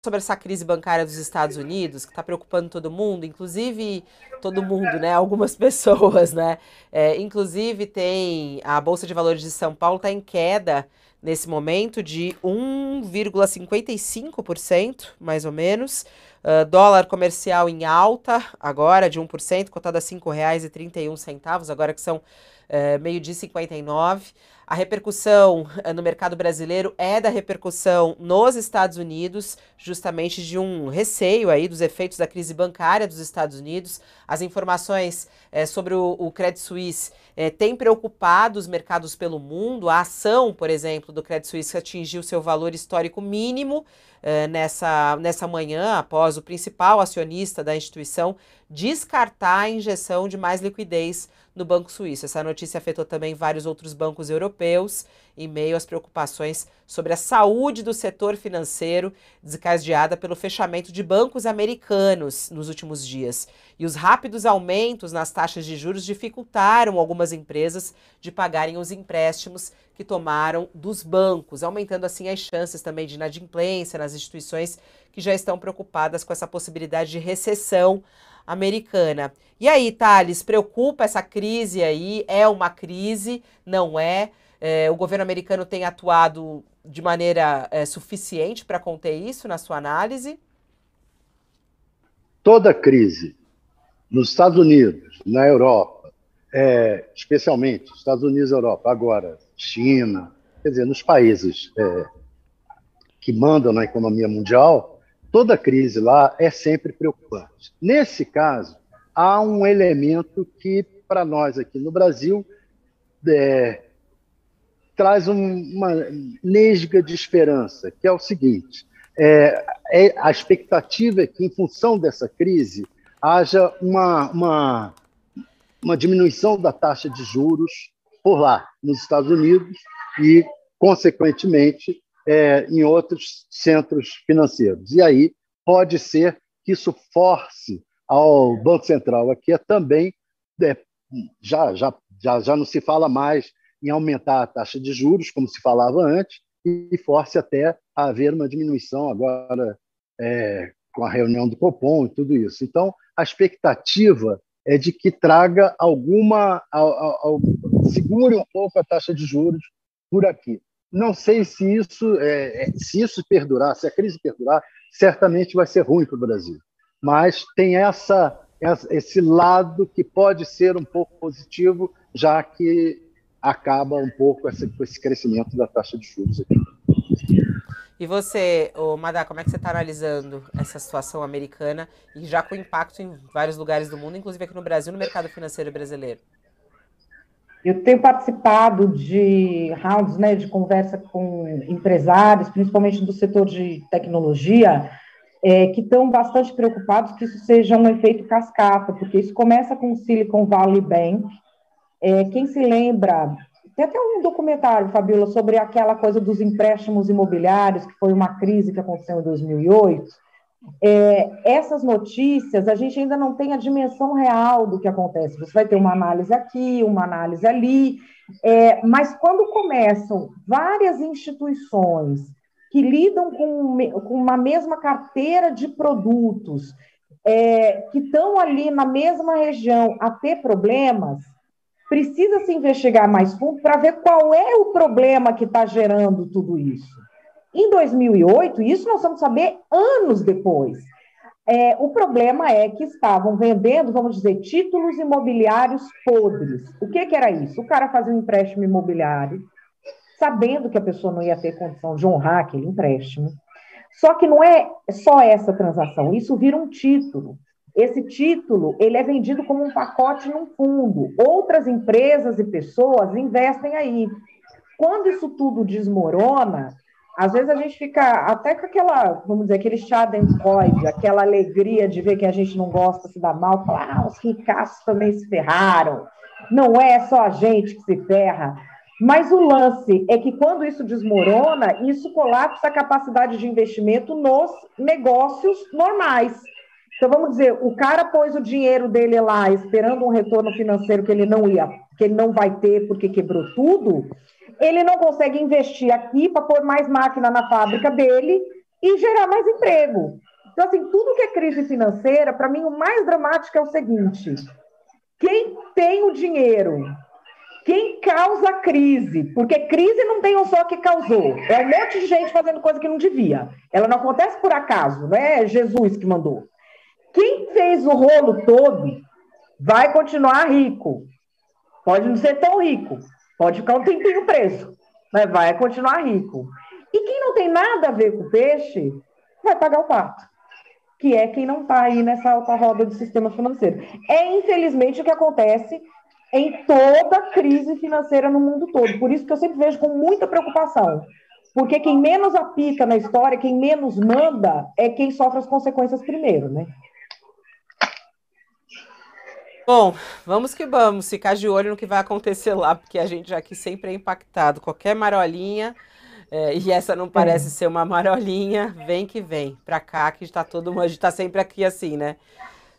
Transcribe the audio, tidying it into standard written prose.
sobre essa crise bancária dos Estados Unidos, que está preocupando todo mundo, inclusive todo mundo, né? Algumas pessoas, né? Inclusive tem a Bolsa de Valores de São Paulo está em queda nesse momento de 1,55%, mais ou menos. Dólar comercial em alta agora de 1%, cotado a R$ 5,31, agora que são meio-dia e 59. A repercussão no mercado brasileiro é da repercussão nos Estados Unidos, justamente de um receio aí dos efeitos da crise bancária dos Estados Unidos. As informações sobre o Credit Suisse têm preocupado os mercados pelo mundo. A ação, por exemplo, do Credit Suisse atingiu seu valor histórico mínimo nessa manhã, após o principal acionista da instituição descartar a injeção de mais liquidez no Banco Suíço. Essa notícia afetou também vários outros bancos europeus, em meio às preocupações sobre a saúde do setor financeiro, desencadeada pelo fechamento de bancos americanos nos últimos dias. E os rápidos aumentos nas taxas de juros dificultaram algumas empresas de pagarem os empréstimos que tomaram dos bancos, aumentando assim as chances também de inadimplência nas instituições que já estão preocupadas com essa possibilidade de recessão americana. E aí, Thales, preocupa essa crise aí? É uma crise? Não é? O governo americano tem atuado de maneira suficiente para conter isso, na sua análise? Toda crise nos Estados Unidos, na Europa, especialmente Estados Unidos e Europa, agora China, quer dizer, nos países que mandam na economia mundial, toda crise lá é sempre preocupante. Nesse caso, há um elemento que, para nós aqui no Brasil, traz uma nesga de esperança, que é o seguinte: a expectativa é que, em função dessa crise, haja uma diminuição da taxa de juros por lá, nos Estados Unidos e, consequentemente, em outros centros financeiros. E aí pode ser que isso force ao Banco Central aqui também, já não se fala mais em aumentar a taxa de juros, como se falava antes, e force até a haver uma diminuição agora com a reunião do Copom e tudo isso. Então, a expectativa é de que traga segure um pouco a taxa de juros por aqui. Não sei se isso perdurar, se a crise perdurar, certamente vai ser ruim para o Brasil. Mas tem esse lado que pode ser um pouco positivo, já que acaba um pouco com esse crescimento da taxa de juros aqui. E você, Madá, como é que você está analisando essa situação americana e já com impacto em vários lugares do mundo, inclusive aqui no Brasil, no mercado financeiro brasileiro? Eu tenho participado de rounds, né, de conversa com empresários, principalmente do setor de tecnologia, que estão bastante preocupados que isso seja um efeito cascata, porque isso começa com o Silicon Valley Bank. Quem se lembra, tem até um documentário, Fabiola, sobre aquela coisa dos empréstimos imobiliários, que foi uma crise que aconteceu em 2008. Essas notícias, a gente ainda não tem a dimensão real do que acontece. Você vai ter uma análise aqui, uma análise ali, mas quando começam várias instituições que lidam com uma mesma carteira de produtos, que estão ali na mesma região a ter problemas, precisa se investigar mais fundo para ver qual é o problema que está gerando tudo isso. Em 2008, isso nós vamos saber anos depois. O problema é que estavam vendendo, vamos dizer, títulos imobiliários podres. O que era isso? O cara fazia um empréstimo imobiliário, sabendo que a pessoa não ia ter condição de honrar aquele empréstimo. Só que não é só essa transação, isso vira um título. Esse título, ele é vendido como um pacote num fundo. Outras empresas e pessoas investem aí. Quando isso tudo desmorona, às vezes a gente fica até com aquela, vamos dizer, aquele schadenfreude, aquela alegria de ver que a gente não gosta, se dá mal, falar, os ricaços também se ferraram. Não é só a gente que se ferra. Mas o lance é que quando isso desmorona, isso colapsa a capacidade de investimento nos negócios normais. Então, vamos dizer, o cara pôs o dinheiro dele lá esperando um retorno financeiro que ele não vai ter porque quebrou tudo, ele não consegue investir aqui para pôr mais máquina na fábrica dele, e gerar mais emprego. Então, assim, tudo que é crise financeira, para mim, o mais dramático é o seguinte: quem tem o dinheiro, quem causa a crise, porque crise não tem um só que causou, é um monte de gente fazendo coisa que não devia. Ela não acontece por acaso, não é Jesus que mandou. Quem fez o rolo todo vai continuar rico. Pode não ser tão rico, pode ficar um tempinho preso, mas vai continuar rico. E quem não tem nada a ver com o peixe, vai pagar o pato, que é quem não está aí nessa alta roda do sistema financeiro. É, infelizmente, o que acontece em toda crise financeira no mundo todo. Por isso que eu sempre vejo com muita preocupação. Porque quem menos apita na história, quem menos manda, é quem sofre as consequências primeiro, né? Bom, vamos que vamos, ficar de olho no que vai acontecer lá, porque a gente aqui sempre é impactado. Qualquer marolinha, e essa não parece ser uma marolinha, vem que vem, pra cá, que está todo mundo, a gente tá sempre aqui assim, né?